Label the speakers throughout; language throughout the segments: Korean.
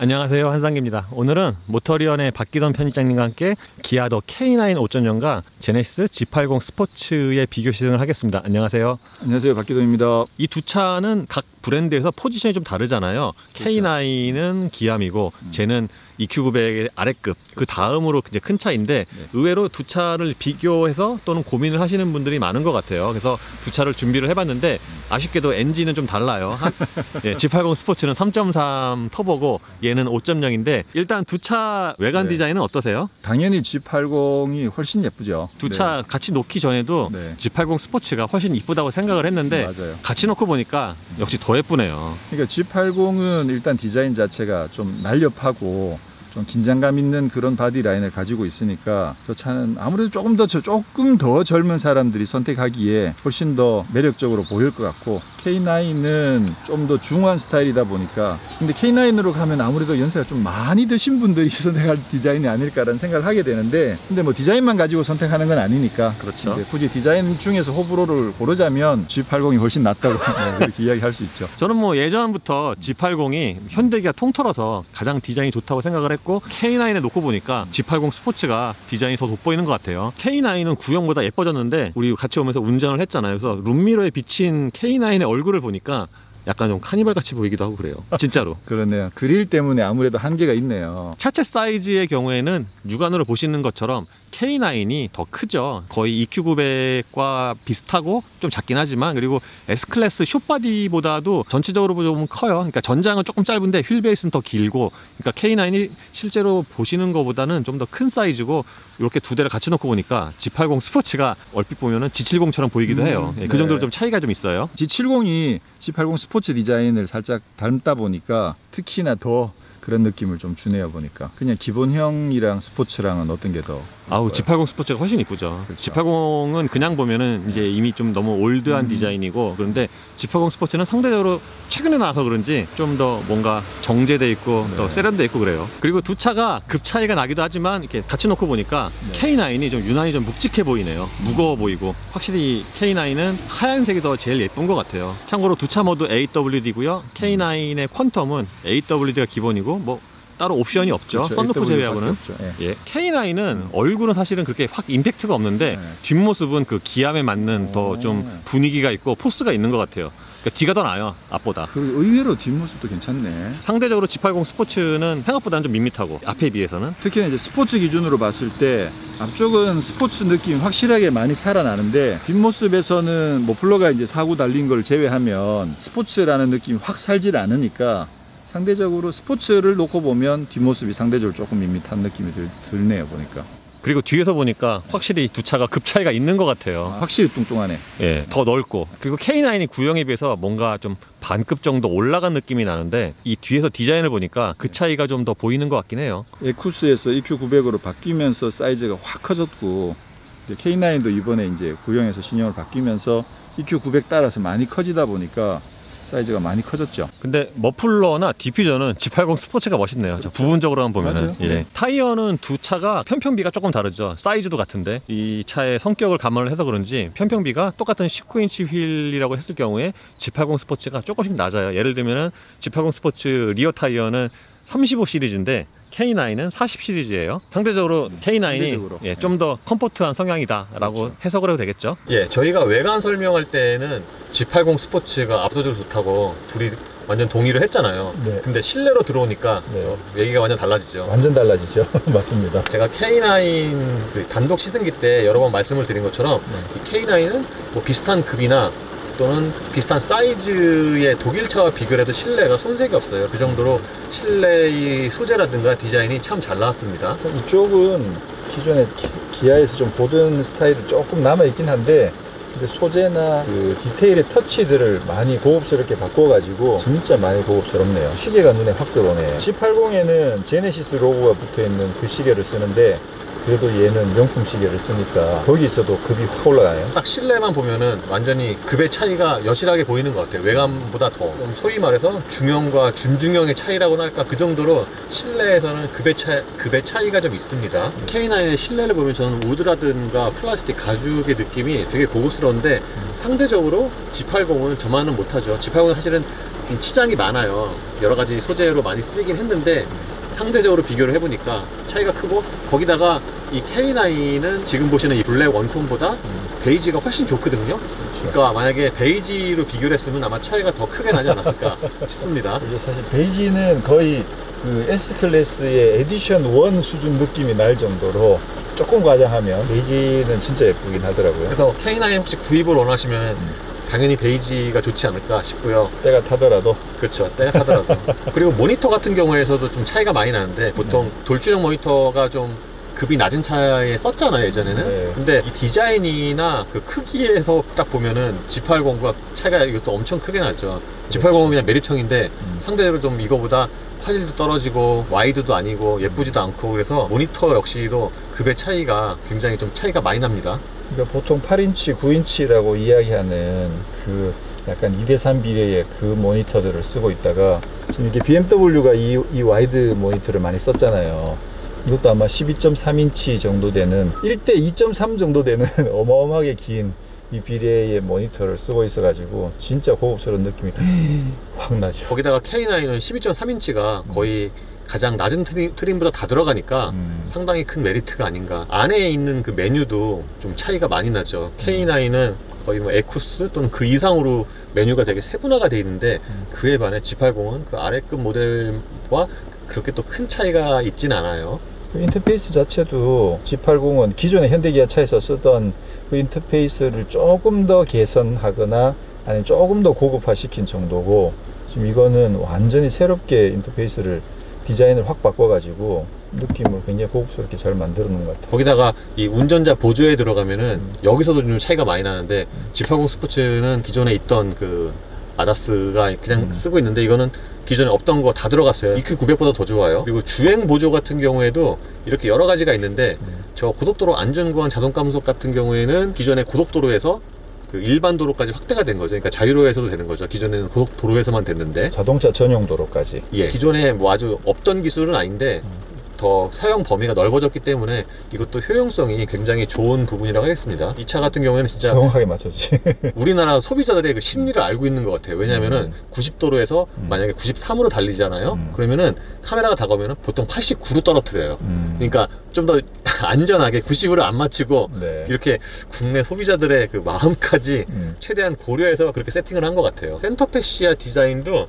Speaker 1: 안녕하세요, 한상기입니다. 오늘은 모터리언의 박기돈 편집장님과 함께 기아 더 K9 5.0과 제네시스 G80 스포츠의 비교 시승을 하겠습니다. 안녕하세요.
Speaker 2: 안녕하세요, 박기돈입니다.
Speaker 1: 이 두 차는 각 브랜드에서 포지션이 좀 다르잖아요. 그렇죠. K9은 기아미고 쟤는 EQ900의 아래급, 그 다음으로 이제 큰 차인데 의외로 두 차를 비교해서 또는 고민을 하시는 분들이 많은 것 같아요. 그래서 두 차를 준비를 해봤는데 아쉽게도 엔진은 좀 달라요. G80 스포츠는 3.3 터보고 얘는 5.0인데 일단 두 차 외관 디자인은 어떠세요?
Speaker 2: 당연히 G80이 훨씬 예쁘죠.
Speaker 1: 두 차 같이 놓기 전에도 G80 스포츠가 훨씬 이쁘다고 생각을 했는데
Speaker 2: 맞아요.
Speaker 1: 같이 놓고 보니까 역시 더 예쁘네요.
Speaker 2: 그러니까 G80은 일단 디자인 자체가 좀 날렵하고 좀 긴장감 있는 그런 바디 라인을 가지고 있으니까 저 차는 아무래도 조금 더 젊은 사람들이 선택하기에 훨씬 더 매력적으로 보일 것 같고, K9은 좀 더 중후한 스타일이다 보니까, 근데 K9으로 가면 아무래도 연세가 좀 많이 드신 분들이 선택할 디자인이 아닐까라는 생각을 하게 되는데, 근데 뭐 디자인만 가지고 선택하는 건 아니니까,
Speaker 1: 그렇죠.
Speaker 2: 굳이 디자인 중에서 호불호를 고르자면 G80이 훨씬 낫다고 그렇게 이야기할 수 있죠.
Speaker 1: 저는 뭐 예전부터 G80이 현대기아 통틀어서 가장 디자인이 좋다고 생각을 했고, K9에 놓고 보니까 G80 스포츠가 디자인이 더 돋보이는 것 같아요. K9은 구형보다 예뻐졌는데 우리 같이 오면서 운전을 했잖아요. 그래서 룸미러에 비친 K9의 얼굴을 보니까 약간 좀 카니발 같이 보이기도 하고 그래요. 진짜로.
Speaker 2: 그러네요. 그릴 때문에 아무래도 한계가 있네요.
Speaker 1: 차체 사이즈의 경우에는 육안으로 보시는 것처럼 K9이 더 크죠. 거의 EQ900과 비슷하고 좀 작긴 하지만, 그리고 S클래스 숏바디보다도 전체적으로 좀 커요. 그러니까 전장은 조금 짧은데 휠 베이스는 더 길고, 그러니까 K9이 실제로 보시는 것보다는 좀 더 큰 사이즈고, 이렇게 두 대를 같이 놓고 보니까 G80 스포츠가 얼핏 보면은 G70처럼 보이기도 해요. 그 정도로 좀 차이가 좀 있어요.
Speaker 2: G70이 G80 스포츠 디자인을 살짝 닮다 보니까 특히나 더 그런 느낌을 좀 주네요. 보니까 그냥 기본형이랑 스포츠랑은 어떤 게 더?
Speaker 1: 아우, G80 스포츠가 훨씬 이쁘죠. 그렇죠. G80은 그냥 보면은 이제 이미 좀 너무 올드한 디자인이고, 그런데 G80 스포츠는 상대적으로 최근에 나와서 그런지 좀 더 뭔가 정제돼 있고 더 세련돼 있고 그래요. 그리고 두 차가 급 차이가 나기도 하지만 이렇게 같이 놓고 보니까 K9이 좀 유난히 좀 묵직해 보이네요. 무거워 보이고, 확실히 K9은 하얀색이 더 제일 예쁜 것 같아요. 참고로 두 차 모두 AWD고요. K9의 퀀텀은 AWD가 기본이고 뭐 따로 옵션이 없죠. 그렇죠. 썬루프 제외하고는. K9은 얼굴은 사실은 그렇게 확 임팩트가 없는데 뒷모습은 그 기암에 맞는 더 좀 분위기가 있고 포스가 있는 것 같아요. 그러니까 뒤가 더 나아요, 앞보다.
Speaker 2: 그리고 의외로 뒷모습도 괜찮네.
Speaker 1: 상대적으로 G80 스포츠는 생각보다는 좀 밋밋하고, 앞에 비해서는.
Speaker 2: 특히나 이제 스포츠 기준으로 봤을 때 앞쪽은 스포츠 느낌이 확실하게 많이 살아나는데, 뒷모습에서는 머플러가 이제 사고 달린 걸 제외하면 스포츠라는 느낌이 확 살질 않으니까, 상대적으로 스포츠를 놓고 보면 뒷모습이 상대적으로 조금 밋밋한 느낌이 들네요, 보니까.
Speaker 1: 그리고 뒤에서 보니까 확실히 두 차가 급 차이가 있는 것 같아요.
Speaker 2: 확실히 뚱뚱하네.
Speaker 1: 예, 더 넓고. 그리고 K9이 구형에 비해서 뭔가 좀 반급 정도 올라간 느낌이 나는데, 이 뒤에서 디자인을 보니까 그 차이가 좀 더 보이는 것 같긴 해요.
Speaker 2: 에쿠스에서 EQ900으로 바뀌면서 사이즈가 확 커졌고, K9도 이번에 이제 구형에서 신형을 바뀌면서 EQ900 따라서 많이 커지다 보니까 사이즈가 많이 커졌죠.
Speaker 1: 근데 머플러나 디퓨저는 G80 스포츠가 멋있네요. 그렇죠. 부분적으로만 보면은. 예. 타이어는 두 차가 편평비가 조금 다르죠. 사이즈도 같은데 이 차의 성격을 감안을 해서 그런지 편평비가 똑같은 19인치 휠이라고 했을 경우에 G80 스포츠가 조금씩 낮아요. 예를 들면은 G80 스포츠 리어 타이어는 35 시리즈인데 K9은 40 시리즈예요. 상대적으로 K9이 좀 더 컴포트한 성향이다라고 그렇죠. 해석을 해도 되겠죠. 예, 저희가 외관 설명할 때는 G80 스포츠가 압도적으로 좋다고 둘이 완전 동의를 했잖아요. 근데 실내로 들어오니까 얘기가 완전 달라지죠.
Speaker 2: 완전 달라지죠. 맞습니다.
Speaker 1: 제가 K9 그 단독 시승기 때 여러 번 말씀을 드린 것처럼 이 K9은 뭐 비슷한 급이나 또는 비슷한 사이즈의 독일차와 비교를 해도 실내가 손색이 없어요. 그 정도로 실내의 소재라든가 디자인이 참 잘 나왔습니다.
Speaker 2: 이쪽은 기존에 기아에서 좀 보던 스타일이 조금 남아있긴 한데, 근데 소재나 그 디테일의 터치들을 많이 고급스럽게 바꿔가지고 진짜 많이 고급스럽네요. 시계가 눈에 확 들어오네. G80에는 제네시스 로고가 붙어있는 그 시계를 쓰는데, 그래도 얘는 명품 시계를 쓰니까 거기 있어도 급이 확 올라가요.
Speaker 1: 딱 실내만 보면은 완전히 급의 차이가 여실하게 보이는 것 같아요. 외관보다 더. 소위 말해서 중형과 준중형의 차이라고나 할까, 그 정도로 실내에서는 급의 차이가 좀 있습니다. K9의 실내를 보면 저는 우드라든가 플라스틱 가죽의 느낌이 되게 고급스러운데, 상대적으로 G80은 저만은 못하죠. G80은 사실은 치장이 많아요. 여러 가지 소재로 많이 쓰긴 했는데 상대적으로 비교를 해보니까 차이가 크고, 거기다가 이 K9은 지금 보시는 이 블랙 원톤보다 베이지가 훨씬 좋거든요. 그러니까 만약에 베이지로 비교를 했으면 아마 차이가 더 크게 나지 않았을까 싶습니다.
Speaker 2: 이게 사실 베이지는 거의 그 S클래스의 에디션 1 수준 느낌이 날 정도로 조금 과장하면 베이지는 진짜 예쁘긴 하더라고요.
Speaker 1: 그래서 K9 혹시 구입을 원하시면 당연히 베이지가 좋지 않을까 싶고요.
Speaker 2: 때가 타더라도.
Speaker 1: 그렇죠, 때가 타더라도. 그리고 모니터 같은 경우에서도 좀 차이가 많이 나는데, 보통 돌출형 모니터가 좀 급이 낮은 차에 썼잖아요, 예전에는.
Speaker 2: 네.
Speaker 1: 근데 이 디자인이나 그 크기에서 딱 보면은 G80과 차이가 이것도 엄청 크게 나죠. G80은 그냥 메리트형인데 상대적으로 좀 이거보다 화질도 떨어지고 와이드도 아니고 예쁘지도 않고, 그래서 모니터 역시도 급의 차이가 굉장히 좀 차이가 많이 납니다.
Speaker 2: 그러니까 보통 8인치, 9인치라고 이야기하는 그 약간 2대3 비례의 그 모니터들을 쓰고 있다가, 지금 이게 BMW가 이 와이드 모니터를 많이 썼잖아요. 이것도 아마 12.3인치 정도 되는 1대 2.3 정도 되는 어마어마하게 긴 이 비례의 모니터를 쓰고 있어가지고 진짜 고급스러운 느낌이 확 나죠.
Speaker 1: 거기다가 K9은 12.3인치가 거의 가장 낮은 트림보다 다 들어가니까 상당히 큰 메리트가 아닌가. 안에 있는 그 메뉴도 좀 차이가 많이 나죠. K9은 거의 뭐 에쿠스 또는 그 이상으로 메뉴가 되게 세분화가 되어 있는데, 그에 반해 G80은 그 아래급 모델과 그렇게 또 큰 차이가 있진 않아요.
Speaker 2: 인터페이스 자체도 G80은 기존의 현대기아차에서 쓰던 그 인터페이스를 조금 더 개선하거나 아니면 조금 더 고급화시킨 정도고, 지금 이거는 완전히 새롭게 인터페이스를 디자인을 확 바꿔가지고 느낌을 굉장히 고급스럽게 잘 만들어 놓은 것 같아요.
Speaker 1: 거기다가 이 운전자 보조에 들어가면은 여기서도 좀 차이가 많이 나는데, G80 스포츠는 기존에 있던 그 아다스가 그냥 쓰고 있는데, 이거는 기존에 없던 거 다 들어갔어요. EQ900보다 더 좋아요. 그리고 주행 보조 같은 경우에도 이렇게 여러 가지가 있는데, 저 고속도로 안전구간 자동 감속 같은 경우에는 기존의 고속도로에서 그 일반 도로까지 확대가 된 거죠. 그러니까 자유로에서도 되는 거죠. 기존에는 고속도로에서만 됐는데,
Speaker 2: 자동차 전용 도로까지.
Speaker 1: 예, 기존에 뭐 아주 없던 기술은 아닌데 더 사용 범위가 넓어졌기 때문에 이것도 효용성이 굉장히 좋은 부분이라고 하겠습니다. 이 차 같은 경우에는 진짜
Speaker 2: 정확하게 맞췄지.
Speaker 1: 우리나라 소비자들의 그 심리를 알고 있는 것 같아요. 왜냐하면은 90도로에서 만약에 93으로 달리잖아요. 그러면은 카메라가 다가오면은 보통 89로 떨어뜨려요. 그러니까 좀 더 안전하게 90으로 안 맞추고
Speaker 2: 네.
Speaker 1: 이렇게 국내 소비자들의 그 마음까지 최대한 고려해서 그렇게 세팅을 한 것 같아요. 센터 패시아 디자인도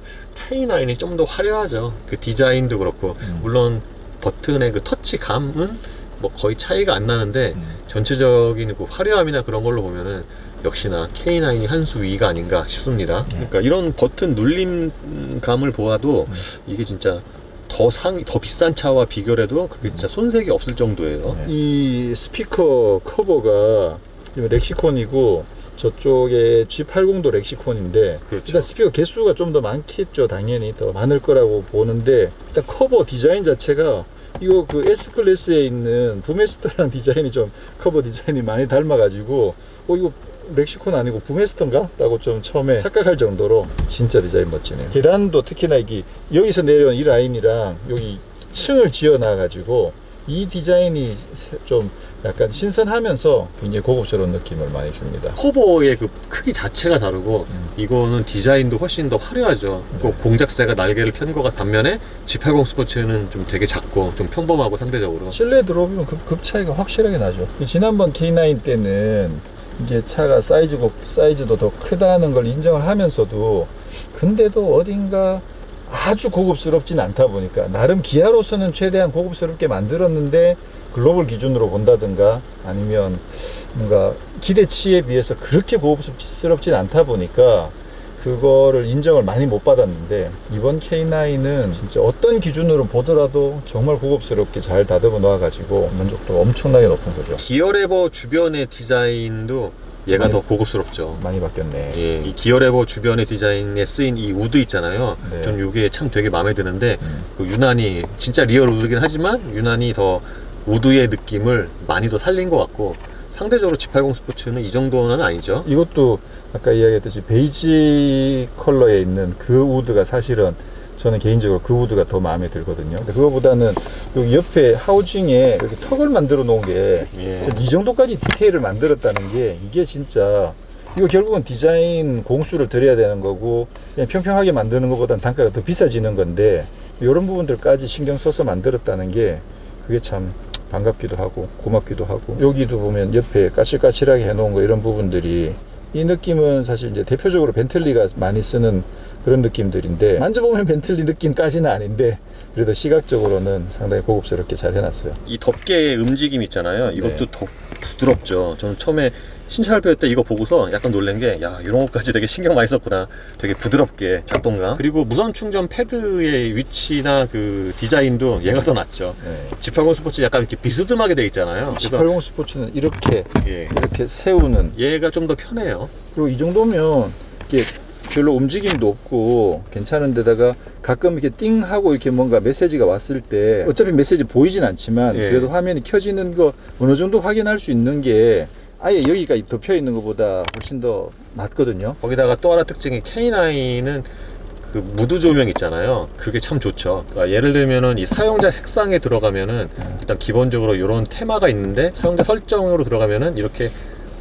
Speaker 1: K9이 좀 더 화려하죠. 그 디자인도 그렇고, 물론 버튼의 그 터치감은 뭐 거의 차이가 안 나는데 전체적인 그 화려함이나 그런 걸로 보면은 역시나 K9이 한 수 위가 아닌가 싶습니다. 그러니까 이런 버튼 눌림감을 보아도 이게 진짜 더 비싼 차와 비교를 해도 그렇게 진짜 손색이 없을 정도예요.
Speaker 2: 이 스피커 커버가 렉시콘이고, 저쪽에 G80도 렉시콘인데,
Speaker 1: 그렇죠.
Speaker 2: 일단 스피커 개수가 좀 더 많겠죠. 당연히 더 많을 거라고 보는데, 일단 커버 디자인 자체가 이거 그 S클래스에 있는 부메스터랑 디자인이 좀 커버 디자인이 많이 닮아가지고 이거 렉시콘 아니고 부메스터인가? 라고 좀 처음에 착각할 정도로 진짜 디자인 멋지네요. 계단도 특히나 이게 여기서 내려온 이 라인이랑 여기 층을 지어 놔가지고 이 디자인이 좀 약간 신선하면서 굉장히 고급스러운 느낌을 많이 줍니다.
Speaker 1: 커버의 그 크기 자체가 다르고 이거는 디자인도 훨씬 더 화려하죠. 꼭 공작새가 날개를 편 것 같은 반면에 G80 스포츠는 좀 되게 작고 좀 평범하고 상대적으로.
Speaker 2: 실내에 들어오면 급 차이가 확실하게 나죠. 지난번 K9 때는 이게 차가 사이즈도 더 크다는 걸 인정을 하면서도, 근데도 어딘가 아주 고급스럽진 않다 보니까 나름 기아로서는 최대한 고급스럽게 만들었는데, 글로벌 기준으로 본다든가 아니면 뭔가 기대치에 비해서 그렇게 고급스럽진 않다 보니까 그거를 인정을 많이 못 받았는데, 이번 K9은 진짜 어떤 기준으로 보더라도 정말 고급스럽게 잘 다듬어 놓아가지고 만족도가 엄청나게 높은 거죠.
Speaker 1: 기어 레버 주변의 디자인도 얘가 더 고급스럽죠.
Speaker 2: 많이 바뀌었네.
Speaker 1: 예, 이 기어 레버 주변의 디자인에 쓰인 이 우드 있잖아요.
Speaker 2: 네.
Speaker 1: 전 이게 참 되게 마음에 드는데, 그 유난히 진짜 리얼 우드긴 하지만 유난히 더 우드의 느낌을 많이 더 살린 것 같고, 상대적으로 G80 스포츠는 이 정도는 아니죠.
Speaker 2: 이것도 아까 이야기했듯이 베이지 컬러에 있는 그 우드가 사실은 저는 개인적으로 그 우드가 더 마음에 들거든요. 근데 그거보다는 여기 옆에 하우징에 이렇게 턱을 만들어 놓은 게 이 정도까지 디테일을 만들었다는 게, 이게 진짜 이거 결국은 디자인 공수를 들여야 되는 거고 그냥 평평하게 만드는 것보다는 단가가 더 비싸지는 건데 이런 부분들까지 신경 써서 만들었다는 게 그게 참 반갑기도 하고 고맙기도 하고 여기도 보면 옆에 까칠까칠하게 해놓은 거 이런 부분들이 이 느낌은 사실 이제 대표적으로 벤틀리가 많이 쓰는 그런 느낌들인데 만져보면 벤틀리 느낌까지는 아닌데 그래도 시각적으로는 상당히 고급스럽게 잘 해놨어요.
Speaker 1: 이 덮개의 움직임 있잖아요. 이것도 더 부드럽죠. 저는 처음에 신차를 배울 때 이거 보고서 약간 놀란 게 야 이런 것까지 되게 신경 많이 썼구나. 되게 부드럽게 작동감. 그리고 무선 충전 패드의 위치나 그 디자인도 얘가 더 낫죠. G80 스포츠 약간 이렇게 비스듬하게 돼 있잖아요.
Speaker 2: G80 스포츠는 이렇게 이렇게 세우는
Speaker 1: 얘가 좀 더 편해요.
Speaker 2: 그리고 이 정도면 이게 별로 움직임도 없고 괜찮은 데다가 가끔 이렇게 띵 하고 이렇게 뭔가 메시지가 왔을 때 어차피 메시지 보이진 않지만 그래도 화면이 켜지는 거 어느 정도 확인할 수 있는 게 아예 여기가 덮여 있는 것보다 훨씬 더 낫거든요.
Speaker 1: 거기다가 또 하나 특징이 K9은 그 무드 조명 있잖아요. 그게 참 좋죠. 그러니까 예를 들면은 이 사용자 색상에 들어가면은 일단 기본적으로 이런 테마가 있는데 사용자 설정으로 들어가면은 이렇게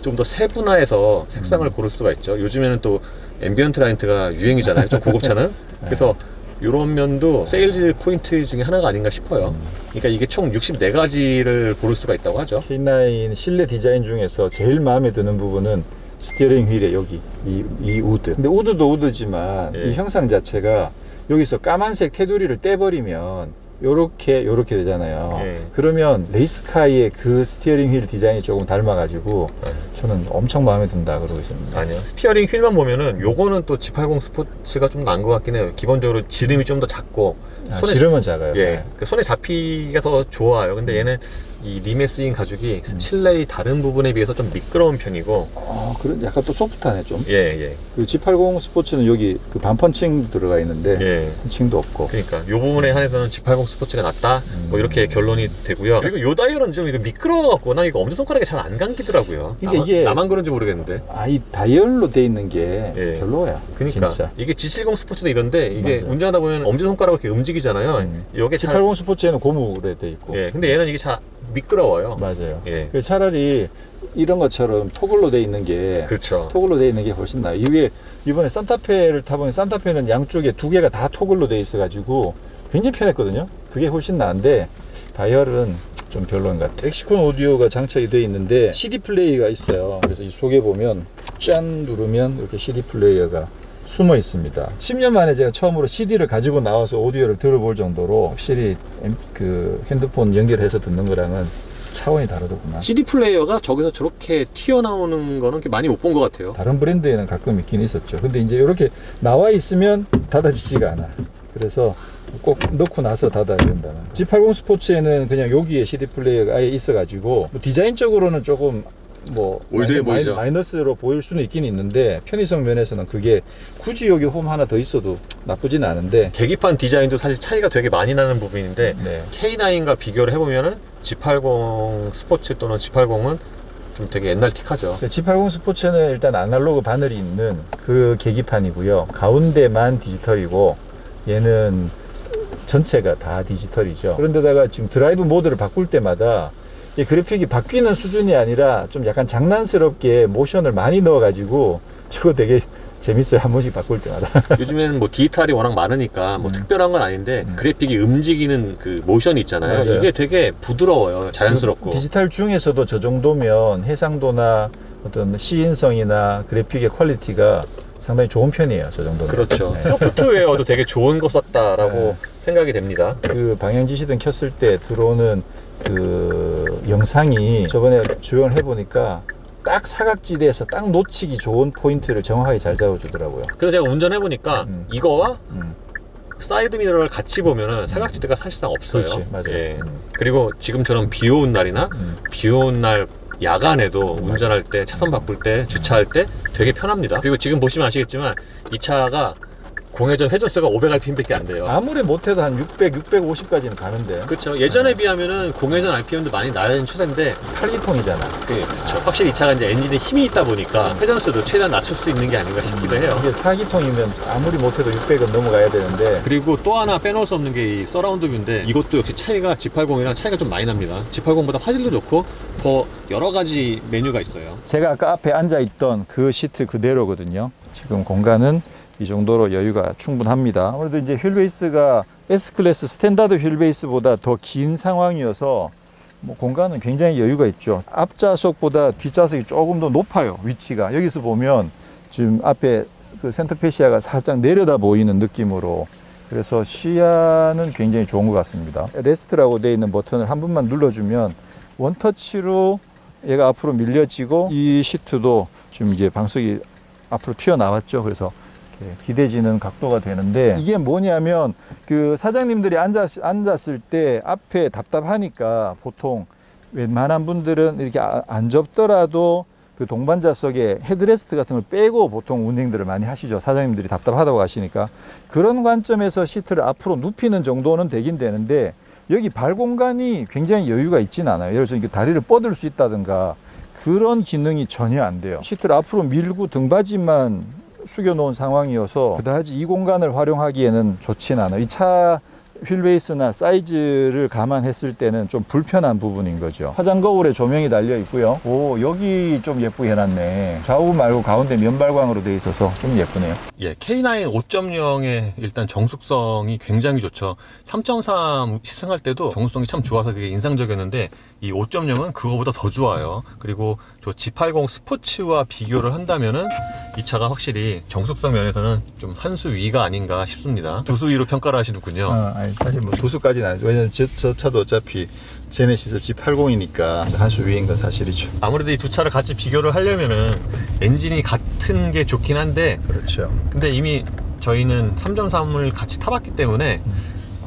Speaker 1: 좀 더 세분화해서 색상을 고를 수가 있죠. 요즘에는 또 앰비언트 라이트가 유행이잖아요. 좀 고급차는. 그래서 이런 면도 세일즈 포인트 중에 하나가 아닌가 싶어요. 그러니까 이게 총 64가지를 고를 수가 있다고 하죠.
Speaker 2: K9 실내 디자인 중에서 제일 마음에 드는 부분은 스티어링 휠에 여기 이 우드. 근데 우드도 우드지만 이 형상 자체가 여기서 까만색 테두리를 떼버리면 요렇게 되잖아요. 그러면 레이스카의 그 스티어링 휠 디자인이 조금 닮아가지고 저는 엄청 마음에 든다 그러고 있습니다.
Speaker 1: 아니요, 스티어링 휠만 보면은 요거는 또 G80 스포츠가 좀 나은 것 같긴 해요. 기본적으로 지름이 좀 더 작고
Speaker 2: 지름은 작아요.
Speaker 1: 그 손에 잡히기가 더 좋아요. 근데 얘는 이 림에 쓰인 가죽이 실내의 다른 부분에 비해서 좀 미끄러운 편이고
Speaker 2: 그런 약간 또 소프트하네 좀.
Speaker 1: 그
Speaker 2: G80 스포츠는 여기 그 반펀칭 들어가 있는데 펀칭도 없고.
Speaker 1: 그러니까 요 부분에 한해서는 G80 스포츠가 낫다. 뭐 이렇게 결론이 되고요. 그리고 요 다이얼은 좀 이거 미끄러워갖고 나 이거 엄지손가락에 잘 안 감기더라고요.
Speaker 2: 이게
Speaker 1: 나만 그런지 모르겠는데.
Speaker 2: 이 다이얼로 돼 있는 게 별로야.
Speaker 1: 그러니까 진짜. 이게 G70 스포츠도 이런데 이게 운전하다 보면 엄지손가락을 이렇게 움직이잖아요. 요게
Speaker 2: G80 스포츠에는 고무로 돼 있고.
Speaker 1: 근데 얘는 이게 잘 미끄러워요.
Speaker 2: 맞아요. 차라리 이런 것처럼 토글로 돼 있는 게 토글로 돼 있는 게 훨씬 나아요. 이번에 산타페를 타보면 산타페는 양쪽에 두 개가 다 토글로 돼 있어 가지고 굉장히 편했거든요. 그게 훨씬 나은데 다이얼은 좀 별로인 것 같아요. 엑시콘 오디오가 장착이 돼 있는데 CD 플레이가 있어요. 그래서 이 속에 보면 짠 누르면 이렇게 CD 플레이어가 숨어 있습니다. 10년 만에 제가 처음으로 CD를 가지고 나와서 오디오를 들어볼 정도로 확실히 그 핸드폰 연결해서 듣는 거랑은 차원이 다르더구나.
Speaker 1: CD 플레이어가 저기서 저렇게 튀어나오는 거는 많이 못 본 것 같아요.
Speaker 2: 다른 브랜드에는 가끔 있긴 있었죠. 근데 이제 이렇게 나와 있으면 닫아지지가 않아. 그래서 꼭 넣고 나서 닫아야 된다는 거. G80 스포츠에는 그냥 여기에 CD 플레이어가 아예 있어가지고 뭐 디자인적으로는 조금 뭐
Speaker 1: 올드해 보이죠.
Speaker 2: 마이너스로 보일 수는 있긴 있는데 편의성 면에서는 그게 굳이 여기 홈 하나 더 있어도 나쁘진 않은데
Speaker 1: 계기판 디자인도 사실 차이가 되게 많이 나는 부분인데 K9과 비교를 해보면은 G80 스포츠 또는 G80은 좀 되게 옛날틱하죠.
Speaker 2: G80 스포츠는 일단 아날로그 바늘이 있는 그 계기판이고요. 가운데만 디지털이고 얘는 전체가 다 디지털이죠. 그런데다가 지금 드라이브 모드를 바꿀 때마다 이 그래픽이 바뀌는 수준이 아니라 좀 약간 장난스럽게 모션을 많이 넣어가지고 저거 되게 재밌어요. 한 번씩 바꿀 때마다.
Speaker 1: 요즘에는 뭐 디지털이 워낙 많으니까 뭐 특별한 건 아닌데 그래픽이 움직이는 그 모션이 있잖아요. 맞아요. 이게 되게 부드러워요. 자연스럽고.
Speaker 2: 디지털 중에서도 저 정도면 해상도나 어떤 시인성이나 그래픽의 퀄리티가 상당히 좋은 편이에요. 저 정도는.
Speaker 1: 그렇죠. 소프트웨어도 되게 좋은 거 썼다라고 생각이 됩니다.
Speaker 2: 그 방향 지시등 켰을 때 들어오는 그 영상이 저번에 주행을 해보니까 딱 사각지대에서 딱 놓치기 좋은 포인트를 정확하게 잘 잡아주더라고요.
Speaker 1: 그래서 제가 운전해보니까 이거와 사이드 미러를 같이 보면은 사각지대가 사실상 없어요.
Speaker 2: 그렇지, 맞아요.
Speaker 1: 그리고 지금처럼 비 오는 날이나 비 오는 날 야간에도 운전할 때 차선 바꿀 때 주차할 때 되게 편합니다. 그리고 지금 보시면 아시겠지만 이 차가 공회전 회전수가 500rpm밖에 안 돼요.
Speaker 2: 아무리 못해도 한 600, 650까지는 가는데.
Speaker 1: 그렇죠. 예전에 비하면은 공회전 RPM도 많이 낮은 추세인데
Speaker 2: 8기통이잖아.
Speaker 1: 그렇죠. 확실히 이 차가 이제 엔진에 힘이 있다 보니까 회전수도 최대한 낮출 수 있는 게 아닌가 싶기도 해요.
Speaker 2: 이게 4기통이면 아무리 못해도 600은 넘어가야 되는데.
Speaker 1: 그리고 또 하나 빼놓을 수 없는 게 이 서라운드 뷰인데 이것도 역시 차이가 G80이랑 차이가 좀 많이 납니다. G80보다 화질도 좋고 더 여러 가지 메뉴가 있어요.
Speaker 2: 제가 아까 앞에 앉아있던 그 시트 그대로거든요. 지금 공간은 이 정도로 여유가 충분합니다. 아무래도 이제 휠베이스가 S클래스 스탠다드 휠베이스보다 더 긴 상황이어서 뭐 공간은 굉장히 여유가 있죠. 앞좌석보다 뒷좌석이 조금 더 높아요. 위치가. 여기서 보면 지금 앞에 그 센터페시아가 살짝 내려다 보이는 느낌으로, 그래서 시야는 굉장히 좋은 것 같습니다. 레스트라고 되어 있는 버튼을 한 번만 눌러주면 원터치로 얘가 앞으로 밀려지고, 이 시트도 지금 이제 방석이 앞으로 튀어나왔죠. 그래서 기대지는 각도가 되는데, 이게 뭐냐면 그 사장님들이 앉았을 때 앞에 답답하니까 보통 웬만한 분들은 이렇게 안 접더라도 그 동반자석에 헤드레스트 같은 걸 빼고 보통 운행들을 많이 하시죠. 사장님들이 답답하다고 하시니까. 그런 관점에서 시트를 앞으로 눕히는 정도는 되긴 되는데, 여기 발 공간이 굉장히 여유가 있진 않아요. 예를 들어서 이렇게 다리를 뻗을 수 있다든가 그런 기능이 전혀 안 돼요. 시트를 앞으로 밀고 등받이만 숙여 놓은 상황이어서 그다지 이 공간을 활용하기에는 좋진 않아요. 이 차 휠베이스나 사이즈를 감안했을 때는 좀 불편한 부분인 거죠. 화장 거울에 조명이 달려 있고요. 오, 여기 좀 예쁘게 해놨네. 좌우 말고 가운데 면발광으로 되어 있어서 좀 예쁘네요.
Speaker 1: 예, K9 5.0의 일단 정숙성이 굉장히 좋죠. 3.3 시승할 때도 정숙성이 참 좋아서 그게 인상적이었는데 이 5.0은 그거보다 더 좋아요. 그리고 저 G80 스포츠와 비교를 한다면은 이 차가 확실히 정숙성 면에서는 좀 한 수 위가 아닌가 싶습니다. 두 수 위로 평가를 하시는군요.
Speaker 2: 아니, 사실 뭐 두 수까지는 아니죠. 왜냐면 저 차도 어차피 제네시스 G80이니까 한 수 위인 건 사실이죠.
Speaker 1: 아무래도 이 두 차를 같이 비교를 하려면은 엔진이 같은 게 좋긴 한데,
Speaker 2: 그렇죠.
Speaker 1: 근데 이미 저희는 3.3을 같이 타봤기 때문에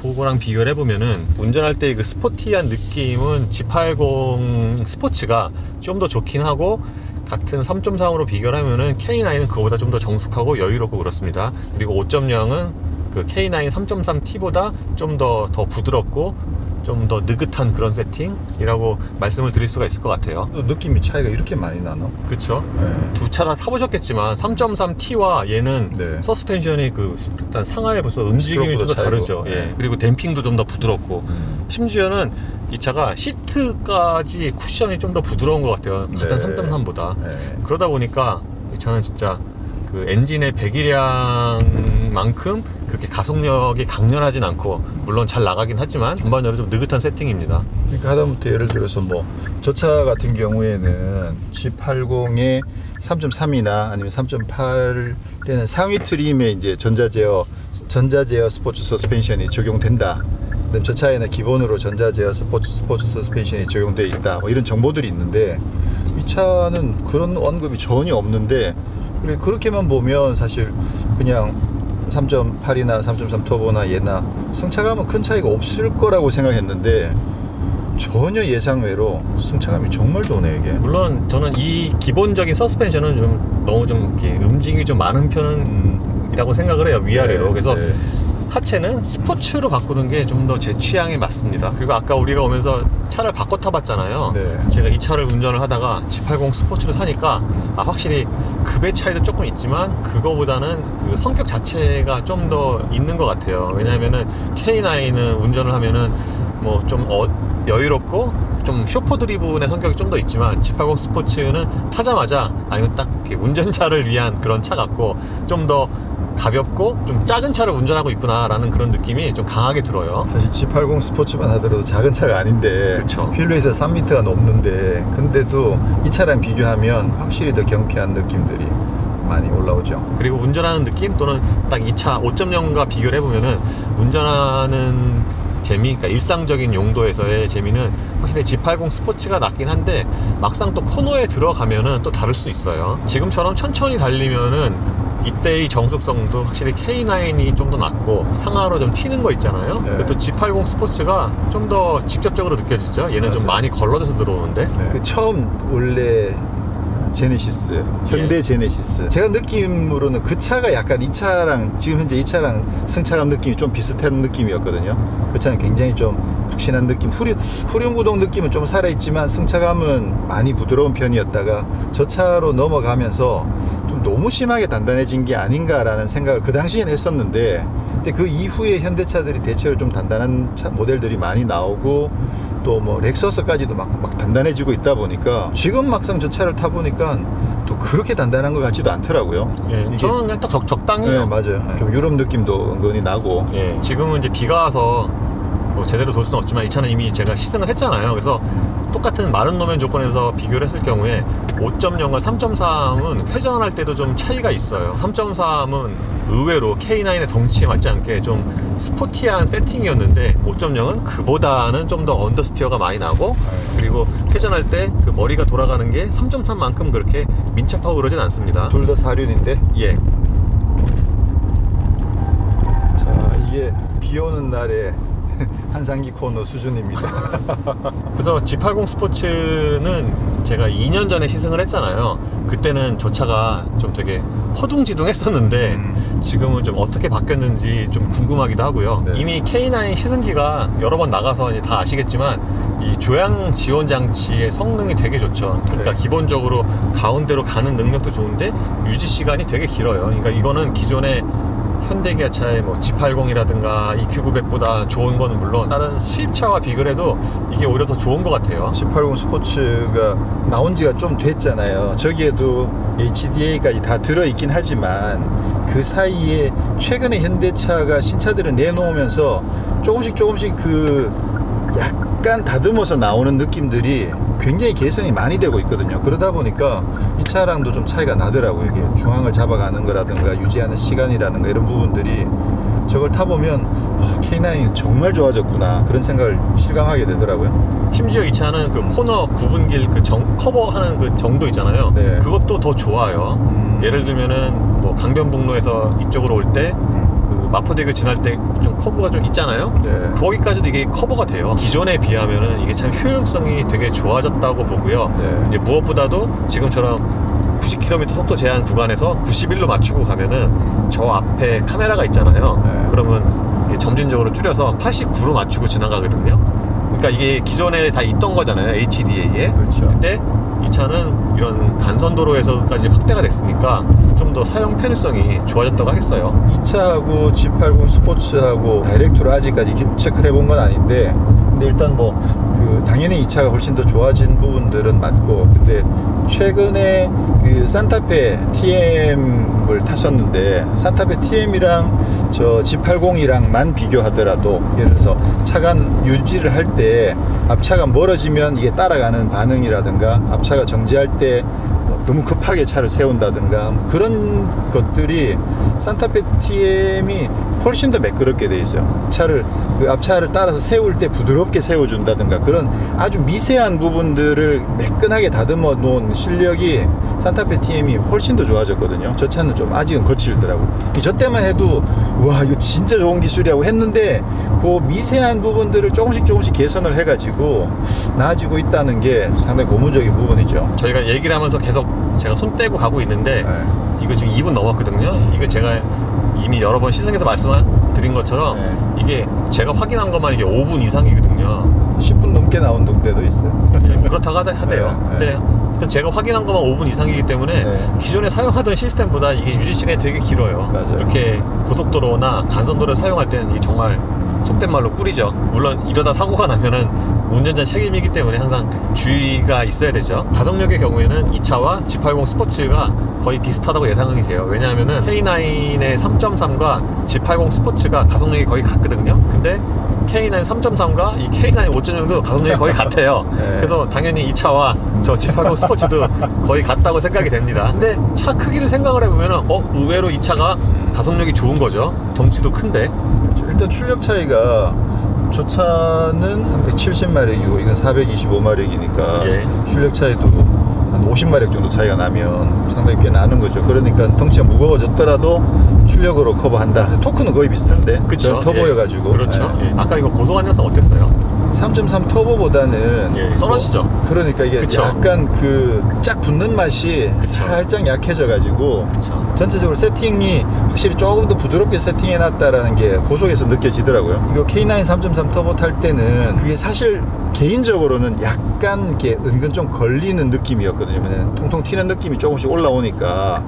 Speaker 1: 그거랑 비교를 해보면은 운전할 때 그 스포티한 느낌은 G80 스포츠가 좀 더 좋긴 하고, 같은 3.3으로 비교를 하면은 K9은 그거보다 좀 더 정숙하고 여유롭고 그렇습니다. 그리고 5.0은 그 K9 3.3T보다 좀 더 부드럽고 좀 더 느긋한 그런 세팅이라고 말씀을 드릴 수가 있을 것 같아요.
Speaker 2: 느낌이 차이가 이렇게 많이 나나?
Speaker 1: 그쵸?
Speaker 2: 네.
Speaker 1: 두 차 다 타보셨겠지만 3.3T와 얘는
Speaker 2: 네.
Speaker 1: 서스펜션이 그 일단 상하에 벌써 움직임이 좀 더 다르죠.
Speaker 2: 네.
Speaker 1: 예. 그리고 댐핑도 좀 더 부드럽고, 심지어는 이 차가 시트까지 쿠션이 좀 더 부드러운 것 같아요. 같은
Speaker 2: 네.
Speaker 1: 3.3보다.
Speaker 2: 네.
Speaker 1: 그러다 보니까 이 차는 진짜 그 엔진의 배기량만큼 그렇게 가속력이 강렬하진 않고, 물론 잘 나가긴 하지만 전반적으로 좀 느긋한 세팅입니다.
Speaker 2: 그러니까 하다못해 예를 들어서 뭐 저 차 같은 경우에는 G80의 3.3이나 아니면 3.8에는 상위 트림에 이제 전자제어 스포츠 서스펜션이 적용된다. 그다음 저 차에는 기본으로 전자제어 스포츠 서스펜션이 적용되어 있다. 뭐 이런 정보들이 있는데, 이 차는 그런 언급이 전혀 없는데, 그렇게만 보면 사실 그냥 3.8이나 3.3 터보나 얘나 승차감은 큰 차이가 없을 거라고 생각했는데 전혀 예상외로 승차감이 정말 좋네 이게.
Speaker 1: 물론 저는 이 기본적인 서스펜션은 좀 너무 좀 이렇게 움직임이 좀 많은 편이라고 생각을 해요, 위아래로.
Speaker 2: 네,
Speaker 1: 그래서
Speaker 2: 네.
Speaker 1: 하체는 스포츠로 바꾸는 게 좀 더 제 취향에 맞습니다. 그리고 아까 우리가 오면서 차를 바꿔 타봤잖아요.
Speaker 2: 네.
Speaker 1: 제가 이 차를 운전을 하다가 G80 스포츠를 사니까 확실히 급의 차이도 조금 있지만 그거보다는 그 성격 자체가 좀 더 있는 것 같아요. 왜냐하면은 K9은 운전을 하면은 뭐 좀 여유롭고 좀 쇼퍼 드리븐의 성격이 좀 더 있지만, G80 스포츠는 타자마자 아니면 딱 운전자를 위한 그런 차 같고, 좀 더 가볍고 좀 작은 차를 운전하고 있구나 라는 그런 느낌이 좀 강하게 들어요.
Speaker 2: 사실 G80 스포츠만 하더라도 작은 차가 아닌데,
Speaker 1: 그쵸.
Speaker 2: 휠베이스가 3m가 넘는데, 근데도 이 차랑 비교하면 확실히 더 경쾌한 느낌들이 많이 올라오죠.
Speaker 1: 그리고 운전하는 느낌, 또는 딱 이 차 5.0과 비교를 해보면은 운전하는 재미, 그러니까 일상적인 용도에서의 재미는 확실히 G80 스포츠가 낫긴 한데, 막상 또 코너에 들어가면은 또 다를 수 있어요. 지금처럼 천천히 달리면은 이때의 정숙성도 확실히 K9이 좀 더 낫고, 상하로 좀 튀는 거 있잖아요.
Speaker 2: 네.
Speaker 1: 또 G80 스포츠가 좀 더 직접적으로 느껴지죠. 얘는 좀 많이 걸러져서 들어오는데.
Speaker 2: 네. 그 처음 원래 제네시스, 현대 제네시스. 제가 느낌으로는 그 차가 약간 이 차랑 지금 현재 이 차랑 승차감 느낌이 좀 비슷한 느낌이었거든요. 그 차는 굉장히 좀 푹신한 느낌, 후륜구동 느낌은 좀 살아있지만 승차감은 많이 부드러운 편이었다가 저 차로 넘어가면서 좀 너무 심하게 단단해진 게 아닌가라는 생각을 그 당시엔 했었는데, 근데 그 이후에 현대차들이 대체로 좀 단단한 모델들이 많이 나오고 또 뭐 렉서스까지도 막 단단해지고 있다 보니까 지금 막상 저 차를 타보니까 또 그렇게 단단한 것 같지도 않더라고요.
Speaker 1: 예, 저는 그냥 딱 적당해요.
Speaker 2: 네, 맞아요. 좀 유럽 느낌도 은근히 나고.
Speaker 1: 예, 지금은 이제 비가 와서 뭐 제대로 돌 수는 없지만 이 차는 이미 제가 시승을 했잖아요. 그래서 똑같은 마른 노면 조건에서 비교를 했을 경우에 5.0과 3.3은 회전할 때도 좀 차이가 있어요. 3.3은 의외로 K9의 덩치에 맞지 않게 좀 스포티한 세팅이었는데 5.0은 그보다는 좀 더 언더스티어가 많이 나고, 그리고 회전할 때 그 머리가 돌아가는 게 3.3만큼 그렇게 민첩하고 그러진 않습니다.
Speaker 2: 둘 다 4륜인데.
Speaker 1: 예.
Speaker 2: 자, 이게 비 오는 날에 한상기 코너 수준입니다.
Speaker 1: 그래서 G80 스포츠는 제가 2년 전에 시승을 했잖아요. 그때는 저 차가 좀 되게 허둥지둥 했었는데 지금은 좀 어떻게 바뀌었는지 좀 궁금하기도 하고요.
Speaker 2: 네.
Speaker 1: 이미 K9 시승기가 여러 번 나가서 이제 다 아시겠지만 이 조향 지원 장치의 성능이 되게 좋죠. 그러니까
Speaker 2: 네.
Speaker 1: 기본적으로 가운데로 가는 능력도 좋은데 유지 시간이 되게 길어요. 그러니까 이거는 기존의 현대기아차의 뭐 G80이라든가 EQ900보다 좋은 거는 물론 다른 수입차와 비교를 해도 이게 오히려 더 좋은 것 같아요.
Speaker 2: G80 스포츠가 나온 지가 좀 됐잖아요. 저기에도 HDA까지 다 들어있긴 하지만 그 사이에 최근에 현대차가 신차들을 내놓으면서 조금씩 그 약간 다듬어서 나오는 느낌들이 굉장히 개선이 많이 되고 있거든요. 그러다 보니까 이 차랑도 좀 차이가 나더라고요. 이게 중앙을 잡아가는 거라든가 유지하는 시간이라든가 이런 부분들이 저걸 타보면 K9이 정말 좋아졌구나 그런 생각을 실감하게 되더라고요.
Speaker 1: 심지어 이 차는 그 코너 구분길 그 커버하는 그 정도 있잖아요.
Speaker 2: 네.
Speaker 1: 그것도 더 좋아요. 예를 들면은 뭐 강변북로에서 이쪽으로 올 때 그 마포대교 지날 때 좀 커브가 좀 있잖아요.
Speaker 2: 네.
Speaker 1: 거기까지도 이게 커버가 돼요. 기존에 비하면은 이게 참 효용성이 되게 좋아졌다고 보고요.
Speaker 2: 네.
Speaker 1: 이제 무엇보다도 지금처럼 90km 속도 제한 구간에서 91로 맞추고 가면은 저 앞에 카메라가 있잖아요.
Speaker 2: 네.
Speaker 1: 그러면 이게 점진적으로 줄여서 89로 맞추고 지나가거든요. 그러니까 이게 기존에 다 있던 거잖아요, HDA에.
Speaker 2: 그렇죠.
Speaker 1: 근데 이 차는 이런 간선도로에서까지 확대가 됐으니까 좀 더 사용 편의성이 좋아졌다고 하겠어요.
Speaker 2: 이 차하고 G80 스포츠하고 다이렉트로 아직까지 체크를 해본 건 아닌데, 근데 일단 뭐 당연히 이 차가 훨씬 더 좋아진 부분들은 맞고, 근데 최근에 그 산타페 TM을 탔었는데 산타페 TM이랑 저 G80이랑만 비교하더라도 예를 들어서 차가 유지를 할 때 앞차가 멀어지면 이게 따라가는 반응이라든가 앞차가 정지할 때 너무 급하게 차를 세운다든가 그런 것들이 산타페 TM이 훨씬 더 매끄럽게 돼 있어요. 차를 그 앞차를 따라서 세울 때 부드럽게 세워준다든가 그런 아주 미세한 부분들을 매끈하게 다듬어 놓은 실력이 산타페 TM이 훨씬 더 좋아졌거든요. 저 차는 좀 아직은 거칠더라고. 저 때만 해도 와 이거 진짜 좋은 기술이라고 했는데 그 미세한 부분들을 조금씩 개선을 해가지고 나아지고 있다는 게 상당히 고무적인 부분이죠.
Speaker 1: 저희가 얘기를 하면서 계속 제가 손 떼고 가고 있는데
Speaker 2: 네.
Speaker 1: 이거 지금 2분 넘었거든요. 이거 제가 이미 여러 번 시승해서 말씀드린 것처럼
Speaker 2: 네.
Speaker 1: 이게 제가 확인한 것만 이게 5분 이상이거든요.
Speaker 2: 10분 넘게 나온 동대도 있어요.
Speaker 1: 예, 그렇다고 하대요.
Speaker 2: 네,
Speaker 1: 근데 일단 제가 확인한 것만 5분 이상이기 때문에
Speaker 2: 네.
Speaker 1: 기존에 사용하던 시스템보다 이게 유지 시간이 되게 길어요.
Speaker 2: 맞아요.
Speaker 1: 이렇게 고속도로나 간선도로를 사용할 때는 이게 정말 속된 말로 꿀이죠. 물론 이러다 사고가 나면은 운전자 책임이기 때문에 항상 주의가 있어야 되죠. 가속력의 경우에는 이 차와 G80 스포츠가 거의 비슷하다고 예상이 돼요. 왜냐하면은 K9의 3.3과 G80 스포츠가 가속력이 거의 같거든요. 근데 K9 3.3과 이 K9 5.0도 가속력이 거의 같아요.
Speaker 2: 네.
Speaker 1: 그래서 당연히 이 차와 저 G80 스포츠도 거의 같다고 생각이 됩니다. 근데 차 크기를 생각을 해보면은 의외로 이 차가 가속력이 좋은 거죠. 덩치도 큰데.
Speaker 2: 일단 출력 차이가 저 차는 370마력이고 이건 425마력이니까
Speaker 1: 예.
Speaker 2: 출력 차이도 한 50마력 정도 차이가 나면 상당히 꽤 나는 거죠. 그러니까 덩치가 무거워졌더라도 출력으로 커버한다. 토크는 거의 비슷한데
Speaker 1: 그쵸.
Speaker 2: 터보여가지고.
Speaker 1: 예. 그렇죠.
Speaker 2: 예.
Speaker 1: 예. 아까 이거 고속안정성 어땠어요?
Speaker 2: 3.3 터보보다는
Speaker 1: 예, 떨어지죠.
Speaker 2: 그러니까 이게
Speaker 1: 그쵸.
Speaker 2: 약간 그 쫙 붙는 맛이
Speaker 1: 그쵸.
Speaker 2: 살짝 약해져가지고
Speaker 1: 그렇죠.
Speaker 2: 전체적으로 세팅이 확실히 조금 더 부드럽게 세팅해놨다라는 게 고속에서 느껴지더라고요. 이거 K9 3.3 터보 탈 때는 그게 사실 개인적으로는 약간 이렇게 은근 좀 걸리는 느낌이었거든요. 왜냐면 통통 튀는 느낌이 조금씩 올라오니까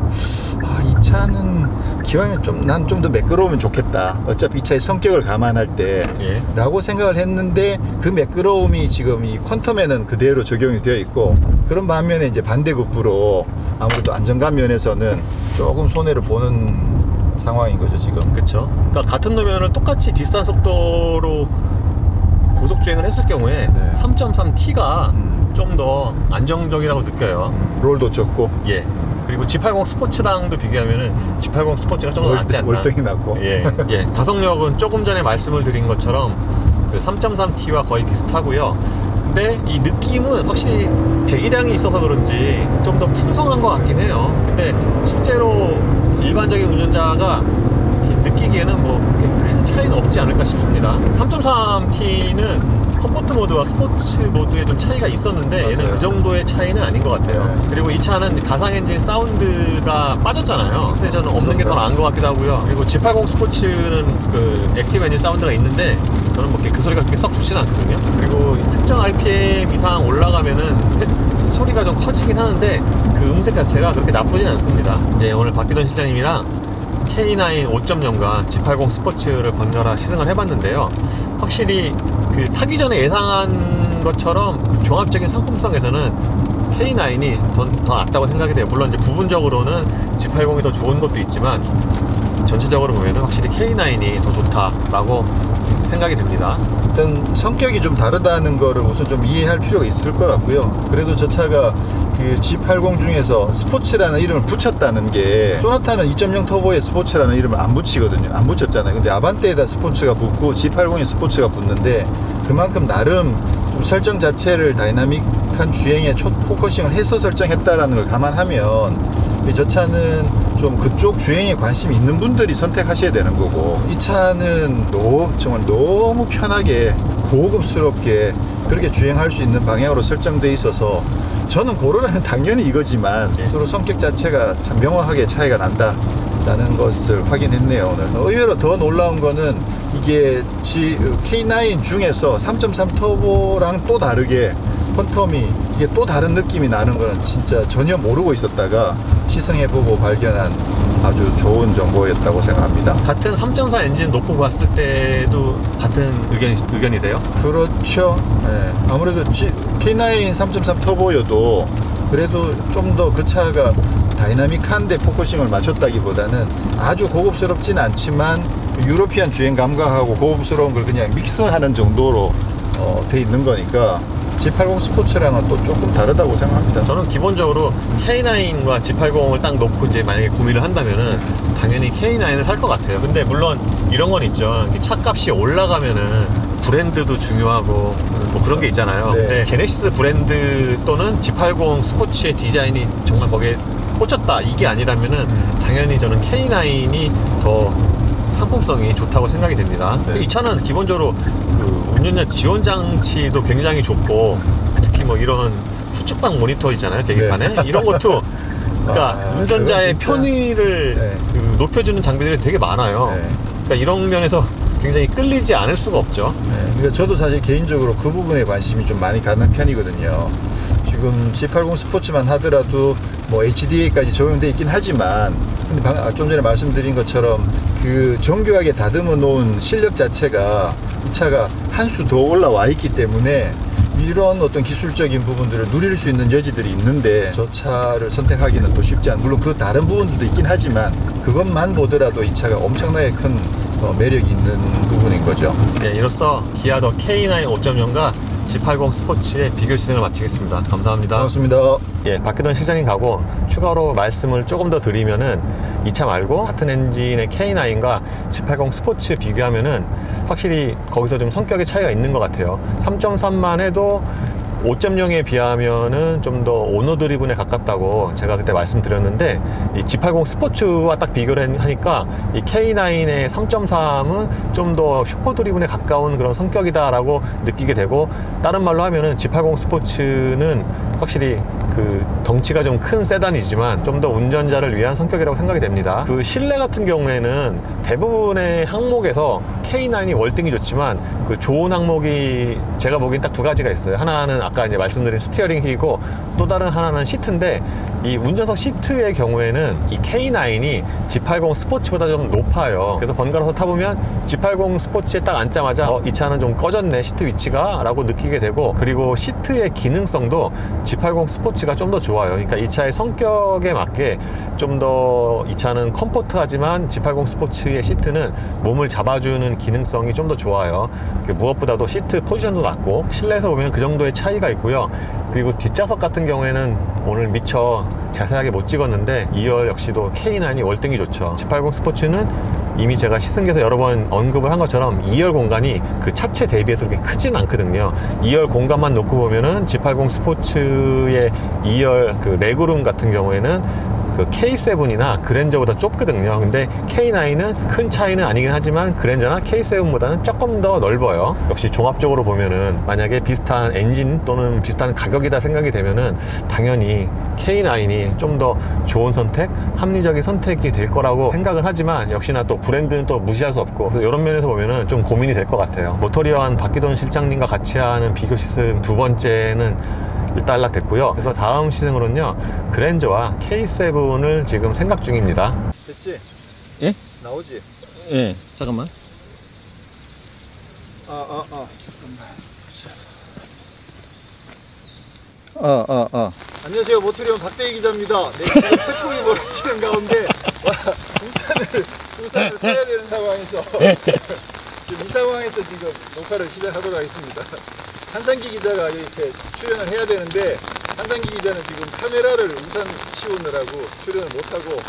Speaker 2: 이 차는 기왕이면 난 좀 더 매끄러우면 좋겠다. 어차피 이 차의 성격을 감안할 때
Speaker 1: 예.
Speaker 2: 라고 생각을 했는데 그 매끄러움이 지금 이 퀀텀에는 그대로 적용이 되어 있고 그런 반면에 이제 반대급부로 아무래도 안정감 면에서는 조금 손해를 보는 상황인 거죠 지금.
Speaker 1: 그렇죠. 그러니까 같은 노면을 똑같이 비슷한 속도로 고속 주행을 했을 경우에
Speaker 2: 네.
Speaker 1: 3.3T가 좀 더 안정적이라고 느껴요.
Speaker 2: 롤도 적고
Speaker 1: 예. 그리고 G80 스포츠랑도 비교하면은 G80 스포츠가 좀 더 낫지 않나.
Speaker 2: 월등히 낫고.
Speaker 1: 예. 예. 가속력은 조금 전에 말씀을 드린 것처럼 그 3.3T와 거의 비슷하고요. 근데 이 느낌은 확실히 배기량이 있어서 그런지 좀 더 풍성한 것 같긴 해요. 근데 실제로 일반적인 운전자가 느끼기에는 뭐 큰 차이는 없지 않을까 싶습니다. 3.3T는 컴포트 모드와 스포츠 모드에 좀 차이가 있었는데
Speaker 2: 맞아요.
Speaker 1: 얘는 그 정도의 차이는 아닌 것 같아요.
Speaker 2: 네.
Speaker 1: 그리고 이 차는 가상 엔진 사운드가 빠졌잖아요. 근데 저는 없는 게 더 나은 것 같기도 하고요. 그리고 G80 스포츠는 그 액티브 엔진 사운드가 있는데 저는 뭐 그 소리가 그렇게 썩 좋진 않거든요. 그리고 특정 RPM 이상 올라가면은 소리가 좀 커지긴 하는데 그 음색 자체가 그렇게 나쁘진 않습니다. 예, 오늘 박기돈 실장님이랑 K9 5.0과 G80 스포츠를 번갈아 시승을 해봤는데요. 확실히 그 타기 전에 예상한 것처럼 그 종합적인 상품성에서는 K9이 더 낫다고 생각이 돼요. 물론 이제 부분적으로는 G80이 더 좋은 것도 있지만 전체적으로 보면은 확실히 K9이 더 좋다라고 생각이 됩니다.
Speaker 2: 일단 성격이 좀 다르다는 거를 우선 좀 이해할 필요가 있을 것 같고요. 그래도 저 차가 그 G80 중에서 스포츠라는 이름을 붙였다는 게 소나타는 2.0 터보에 스포츠라는 이름을 안 붙이거든요. 안 붙였잖아요. 근데 아반떼에다 스포츠가 붙고 G80에 스포츠가 붙는데 그만큼 나름 좀 설정 자체를 다이나믹한 주행에 포커싱을 해서 설정했다라는 걸 감안하면 저 차는 좀 그쪽 주행에 관심이 있는 분들이 선택하셔야 되는 거고 이 차는 정말 너무 편하게 고급스럽게 그렇게 주행할 수 있는 방향으로 설정돼 있어서 저는 고르라는 당연히 이거지만 서로 성격 자체가 참 명확하게 차이가 난다라는 것을 확인했네요. 오늘 의외로 더 놀라운 거는 이게 K9 중에서 3.3 터보랑 또 다르게 퀀텀이 이게 또 다른 느낌이 나는 거는 진짜 전혀 모르고 있었다가 시승해보고 발견한 아주 좋은 정보였다고 생각합니다.
Speaker 1: 같은 3.4 엔진 놓고 봤을 때도 같은 의견이세요?
Speaker 2: 그렇죠. 네. 아무래도 K9 3.3 터보여도 그래도 좀 더 그 차가 다이나믹한데 포커싱을 맞췄다기보다는 아주 고급스럽진 않지만 유러피안 주행 감각하고 고급스러운 걸 그냥 믹스하는 정도로 돼 있는 거니까 G80 스포츠랑은 또 조금 다르다고 생각합니다.
Speaker 1: 저는 기본적으로 K9과 G80을 딱 놓고 이제 만약에 구매를 한다면은 당연히 K9을 살 것 같아요. 근데 물론 이런 건 있죠. 차값이 올라가면은 브랜드도 중요하고 뭐 그런 게 있잖아요.
Speaker 2: 네.
Speaker 1: 근데 제네시스 브랜드 또는 G80 스포츠의 디자인이 정말 거기에 꽂혔다 이게 아니라면은 당연히 저는 K9이 더 상품성이 좋다고 생각이 됩니다.
Speaker 2: 네.
Speaker 1: 이 차는 기본적으로 그 운전자 지원 장치도 굉장히 좋고 특히 뭐 이런 후측방 모니터 있잖아요 계기판에
Speaker 2: 네.
Speaker 1: 이런 것도 그러니까 운전자의 편의를
Speaker 2: 네.
Speaker 1: 그 높여주는 장비들이 되게 많아요.
Speaker 2: 네.
Speaker 1: 그러니까 이런 면에서 굉장히 끌리지 않을 수가 없죠.
Speaker 2: 네. 그러니까 저도 사실 개인적으로 그 부분에 관심이 좀 많이 가는 편이거든요. 지금 G80 스포츠만 하더라도 뭐 HDA까지 적용되어 있긴 하지만 근데 좀 전에 말씀드린 것처럼 그 정교하게 다듬어 놓은 실력 자체가 이 차가 한 수 더 올라와 있기 때문에 이런 어떤 기술적인 부분들을 누릴 수 있는 여지들이 있는데 저 차를 선택하기는 또 쉽지 않은 물론 그 다른 부분들도 있긴 하지만 그것만 보더라도 이 차가 엄청나게 큰 매력이 있는 부분인 거죠.
Speaker 1: 네, 이로써 기아 더 K9 5.0과 G80 스포츠의 비교 시승을 마치겠습니다. 감사합니다.
Speaker 2: 고맙습니다.
Speaker 1: 예, 박기돈 실장님 가고 추가로 말씀을 조금 더 드리면은 이 차 말고 같은 엔진의 K9과 G80 스포츠 비교하면은 확실히 거기서 좀 성격의 차이가 있는 것 같아요. 3.3만 해도 5.0에 비하면은 좀 더 오너 드리븐에 가깝다고 제가 그때 말씀드렸는데, 이 G80 스포츠와 딱 비교를 하니까 이 K9의 3.3은 좀 더 슈퍼 드리븐에 가까운 그런 성격이다 라고 느끼게 되고, 다른 말로 하면은 G80 스포츠는 확실히 그 덩치가 좀 큰 세단이지만 좀 더 운전자를 위한 성격이라고 생각이 됩니다. 그 실내 같은 경우에는 대부분의 항목에서 K9이 월등히 좋지만, 그 좋은 항목이 제가 보기엔 딱 두 가지가 있어요. 하나는 아까 이제 말씀드린 스티어링 휠이고, 또 다른 하나는 시트인데, 이 운전석 시트의 경우에는 이 K9이 G80 스포츠보다 좀 높아요. 그래서 번갈아서 타보면 G80 스포츠에 딱 앉자마자 이 차는 좀 꺼졌네, 시트 위치가 라고 느끼게 되고, 그리고 시트의 기능성도 G80 스포츠가 좀 더 좋아요. 그러니까 이 차의 성격에 맞게 좀 더 이 차는 컴포트하지만 G80 스포츠의 시트는 몸을 잡아주는 기능성이 좀 더 좋아요. 무엇보다도 시트 포지션도 낮고, 실내에서 보면 그 정도의 차이가 있고요. 그리고 뒷좌석 같은 경우에는 오늘 미처 자세하게 못 찍었는데 2열 역시도 K9이 월등히 좋죠. G80 스포츠는 이미 제가 시승기에서 여러 번 언급을 한 것처럼 2열 공간이 그 차체 대비해서 그렇게 크진 않거든요. 2열 공간만 놓고 보면은 G80 스포츠의 2열 그 레그룸 같은 경우에는 그 K7이나 그랜저보다 좁거든요. 근데 K9은 큰 차이는 아니긴 하지만 그랜저나 K7보다는 조금 더 넓어요. 역시 종합적으로 보면은 만약에 비슷한 엔진 또는 비슷한 가격이다 생각이 되면은 당연히 K9이 좀 더 좋은 선택, 합리적인 선택이 될 거라고 생각을 하지만, 역시나 또 브랜드는 또 무시할 수 없고, 이런 면에서 보면은 좀 고민이 될 것 같아요. 모터리원 박기돈 실장님과 같이 하는 비교 시승 두 번째는 일단락 됐고요. 그래서 다음 시승으로는요, 그랜저와 K7을 지금 생각 중입니다.
Speaker 2: 됐지?
Speaker 1: 예?
Speaker 2: 나오지?
Speaker 1: 예, 잠깐만.
Speaker 2: 안녕하세요. 모터리온 박대희 기자입니다. 네, 지금 태풍이 몰아치는 가운데 우산을 써야 되는 상황에서 지금 이 상황에서 지금 녹화를 시작하도록 하겠습니다. 한상기 기자가 이렇게 출연을 해야 되는데, 한상기 기자는 지금 카메라를 우산 씌우느라고 출연을 못하고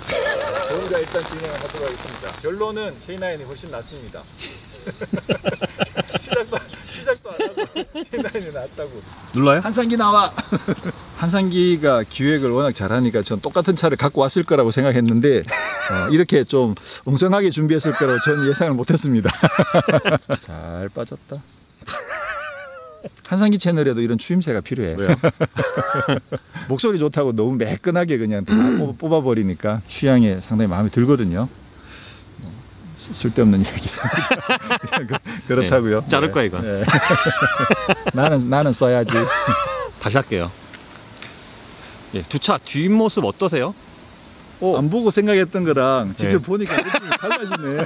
Speaker 2: 저 혼자 일단 진행을 하도록 하겠습니다. 결론은 K9이 훨씬 낫습니다. 시작도 안 하고 K9이 낫다고.
Speaker 1: 눌러요?
Speaker 2: 한상기 나와! 한상기가 기획을 워낙 잘하니까 전 똑같은 차를 갖고 왔을 거라고 생각했는데 이렇게 좀 엉성하게 준비했을 거라고 전 예상을 못했습니다. 잘 빠졌다. 한상기 채널에도 이런 추임새가 필요해.
Speaker 1: 왜요?
Speaker 2: 목소리 좋다고 너무 매끈하게 그냥 다 뽑아버리니까 취향에 상당히 마음에 들거든요. 쓸데없는 얘기. 그렇다고요.
Speaker 1: 네, 자를 거야 이거.
Speaker 2: 네. 나는 써야지.
Speaker 1: 다시 할게요. 예, 두 차 뒷모습 어떠세요?
Speaker 2: 안 보고 생각했던 거랑 직접
Speaker 1: 네.
Speaker 2: 보니까 느낌이 달라지네.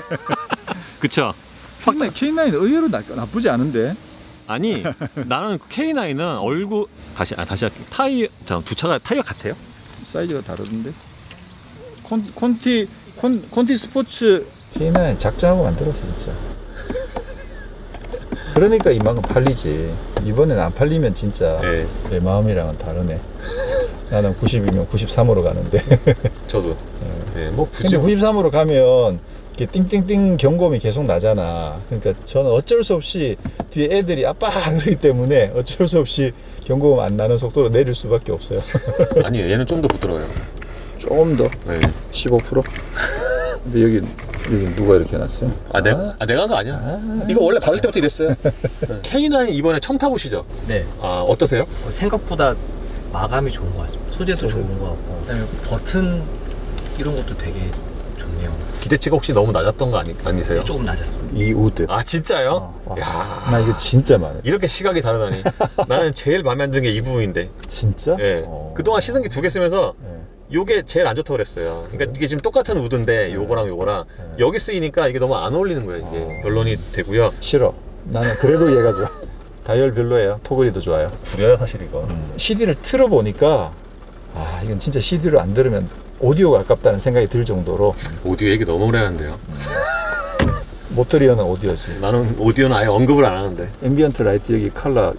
Speaker 1: 그쵸?
Speaker 2: K9 의외로 나쁘지 않은데.
Speaker 1: 아니, 나는 K9은 얼굴 다시 할게. 타이어, 두 차가 타이어 같아요?
Speaker 2: 사이즈가 다르던데. 콘티 스포츠 K9 작정하고 만들었어 진짜. 그러니까 이만큼 팔리지. 이번엔 안 팔리면 진짜
Speaker 1: 네.
Speaker 2: 내 마음이랑은 다르네. 나는 90이면 93으로 가는데.
Speaker 1: 저도. 네, 뭐
Speaker 2: 근데 93으로 가면 이렇게 띵띵띵 경고음이 계속 나잖아. 그러니까 저는 어쩔 수 없이 뒤에 애들이 아빠 그러기 때문에 어쩔 수 없이 경고음 안 나는 속도로 내릴 수밖에 없어요.
Speaker 1: 아니에요, 얘는 좀 더 부드러워요.
Speaker 2: 좀 더.
Speaker 1: 네.
Speaker 2: 15%? 근데 여기 누가 이렇게 해놨어요?
Speaker 1: 내가 한 거 아니야. 이거 원래 받을 때부터 이랬어요. K9 이번에 처음 타보시죠?
Speaker 3: 네.
Speaker 1: 아, 어떠세요?
Speaker 3: 생각보다 마감이 좋은 것 같습니다. 소재도 좋은 것 같고, 그다음에 버튼 이런 것도 되게 좋네요.
Speaker 1: 기대치가 혹시 너무 낮았던 거 아니세요?
Speaker 3: 조금 낮았습니다.
Speaker 2: 이 우드.
Speaker 1: 아, 진짜요?
Speaker 2: 야, 나 이거 진짜 마음에 들어.
Speaker 1: 이렇게 시각이 다르다니. 나는 제일 마음에 안 드는 게 이 부분인데.
Speaker 2: 진짜?
Speaker 1: 예. 그동안 시승기 2개 쓰면서 요게 제일 안 좋다고 그랬어요. 그러니까 이게 지금 똑같은 우드인데 요거랑 여기 쓰이니까 이게 너무 안 어울리는 거예요. 이게 결론이 되고요.
Speaker 2: 싫어. 나는 그래도 얘가 좋아. 다이얼 별로예요. 토그리도 좋아요.
Speaker 1: 구려요 사실 이거.
Speaker 2: CD를 틀어보니까 이건 진짜 CD로 안 들으면 오디오가 아깝다는 생각이 들 정도로.
Speaker 1: 오디오 얘기 너무 오래 하는데요.
Speaker 2: 모터리어는 오디오지.
Speaker 1: 나는 오디오는 아예 언급을 안 하는데.
Speaker 2: 앰비언트 라이트 여기 컬러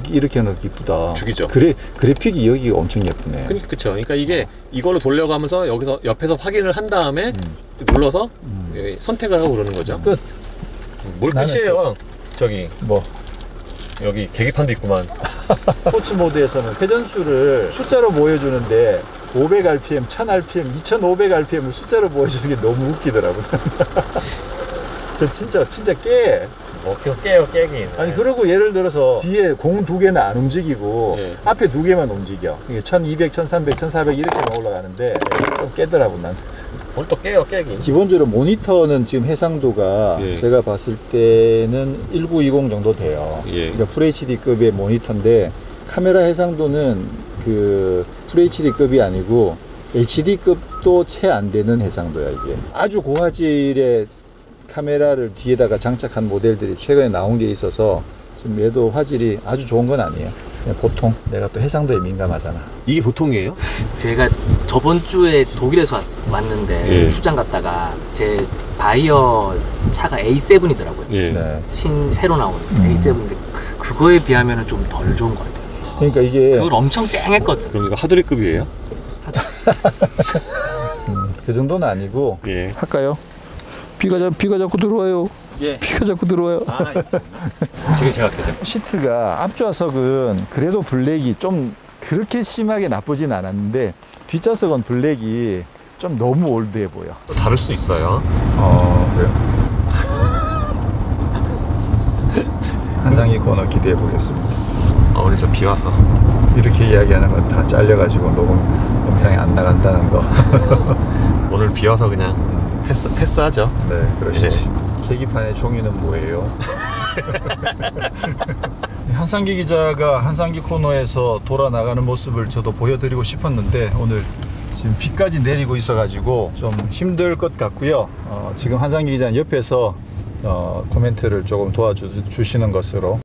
Speaker 2: 이렇게 해놓기 이쁘다.
Speaker 1: 죽이죠.
Speaker 2: 그래픽이 여기가 엄청 예쁘네.
Speaker 1: 그쵸. 그러니까 이게 이걸로 돌려가면서 여기서 옆에서 확인을 한 다음에 눌러서 선택을 하고 그러는 거죠.
Speaker 2: 끝.
Speaker 1: 뭘 끝이에요. 저기
Speaker 2: 뭐
Speaker 1: 여기 계기판도 있구만.
Speaker 2: 스포츠 모드에서는 회전수를 숫자로 보여주는데 500rpm, 1000rpm, 2500rpm을 숫자로 보여주는 게 너무 웃기더라고요. 저 진짜 깨.
Speaker 1: 깨요, 깨긴.
Speaker 2: 아니 그리고 예를 들어서 뒤에 공 2개는 안 움직이고
Speaker 1: 예.
Speaker 2: 앞에 2개만 움직여. 이게 1200, 1300, 1400 이렇게만 올라가는데 좀 깨더라고 난.
Speaker 1: 오늘 또 깨요, 깨긴.
Speaker 2: 기본적으로 모니터는 지금 해상도가
Speaker 1: 예.
Speaker 2: 제가 봤을 때는 1920 정도 돼요.
Speaker 1: 예.
Speaker 2: 그러니까 FHD급의 모니터인데 카메라 해상도는 그 FHD급이 아니고 HD급도 채 안 되는 해상도야 이게. 아주 고화질의 카메라를 뒤에다가 장착한 모델들이 최근에 나온 게 있어서 지금 얘도 화질이 아주 좋은 건 아니에요. 그냥 보통. 내가 또 해상도에 민감하잖아.
Speaker 1: 이게 보통이에요?
Speaker 3: 제가 저번 주에 독일에서 왔는데
Speaker 1: 예.
Speaker 3: 출장 갔다가 제 바이어 차가 A7이더라고요.
Speaker 1: 예.
Speaker 2: 네.
Speaker 3: 새로 나온 A7인데 그거에 비하면 좀 덜 좋은 것 같아요.
Speaker 2: 그러니까 이게
Speaker 3: 그걸 엄청 쨍했거든.
Speaker 1: 그럼 이거 하드리급이에요?
Speaker 2: 그 정도는 아니고.
Speaker 1: 예.
Speaker 2: 할까요? 비가 자꾸 들어와요.
Speaker 1: 예.
Speaker 2: 비가 자꾸 들어와요.
Speaker 1: 지금 제가 켜죠.
Speaker 2: 시트가 앞좌석은 그래도 블랙이 좀 그렇게 심하게 나쁘진 않았는데 뒷좌석은 블랙이 좀 너무 올드해 보여.
Speaker 1: 또 다를 수 있어요.
Speaker 2: 그래요? 한상희 코너 기대해 보겠습니다.
Speaker 1: 오늘 좀 비 와서.
Speaker 2: 이렇게 이야기하는 건 다 잘려가지고 녹음 영상이 안 나간다는 거.
Speaker 1: 오늘 비 와서 그냥 패스하죠.
Speaker 2: 네, 그러시지. 계기판의 종이는 뭐예요? 한상기 기자가 한상기 코너에서 돌아 나가는 모습을 저도 보여드리고 싶었는데 오늘 지금 비까지 내리고 있어가지고 좀 힘들 것 같고요. 지금 한상기 기자는 옆에서 코멘트를 조금 도와주시는 것으로